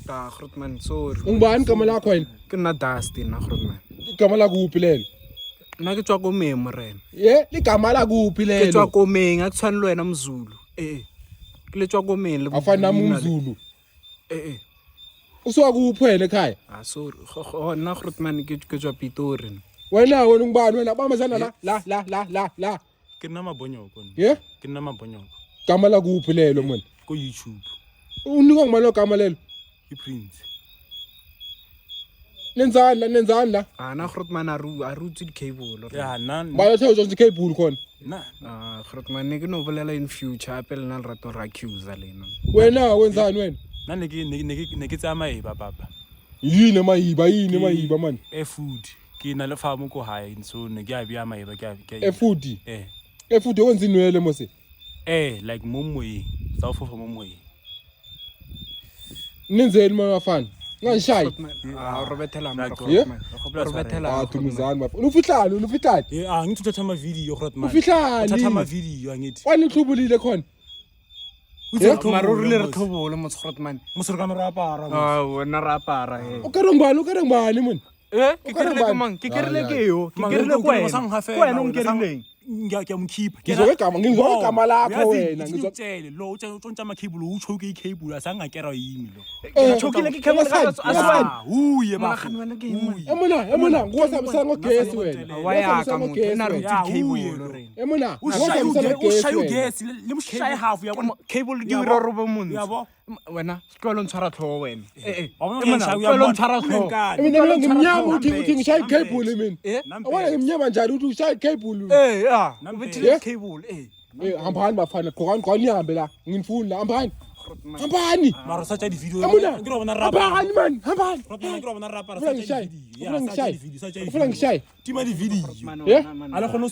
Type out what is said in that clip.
Da Grootman, sorry. Ungubani igama lakho wena? Ke nna Dusty na Grootman. Igama lakuphi lelo? Nna ke tswa ko Memorena. Ligama lakuphi lelo? Ke tswa ko Meng, akutshwani le wena mzulu. Ke le tswa ko Meng le. Afana nami umzulu. Usuka kuphi wena ekhaya? Sorry. Nna Grootman ke tswa Pitori. Wena ungubani wena? Bamazana la. Ke nna Mabonyoko. Ke nna Mabonyoko. Igama lakuphi lelo mona? Ko YouTube. Unika ngibani igama lelo? Prince. Nenzani la? Na Grootman arutse di cable. Ya nan. Ba yothe uzonke cable khona. Na. Grootman ne ke no bolela in future apel na le rato ra accuse lena. Wena wenzani wena? Na ne ke tsa maeba papa. Yini mayiba man? Food. Ke na le farm ko hae so ne ke a bia maeba ke. Food. Food wenza inwele mose. Like momoe. South of momoe. Nenzeni mafana? Ngishayi. Robethela mara. Robethela. Thumuzani bafana. Ufihlani? Ngithi uthatha ama video Grootman. Ufihlani? Uthatha ama video angithi. Wani uhlubulile khona? Mara re le re thobole mo Grootman. Mosoro ka mara apara. Wena ra apara he. O ka ngubani mona? Ke kerile ke mang? Ke kerile ke yo. Ke kerile ko wena. Ko wena o nkerileng. Ngiyamkhipha. Ngizwe igama lakho wena. Ngizotshela lo utshontsha ama cable uchoke icable asangakera yimi lo. Chokile ke cable aswena. Uye Mara ba. khani wena ke yini? Emona ngosabisa ngogesi wena. Wayaka muntu na ruti cable lorena. Emona Ushaya ugesi limshaya half yabona cable di ro robo muntu. Yabo. Wena sicela ntshara tlho wena. Sicela ntshara tlho. Mina ngimnyama uthi ngishaya icable mina. Awona ngimnyama njani uthi ushaya icable? Ubethile cable Hambani bafana qhokani nihambe la ngifuni la hambani mara sacha di video ngiro bona rapa hambani man hambani ngiro bona rapa sacha di video tima di video Yeah? ala khona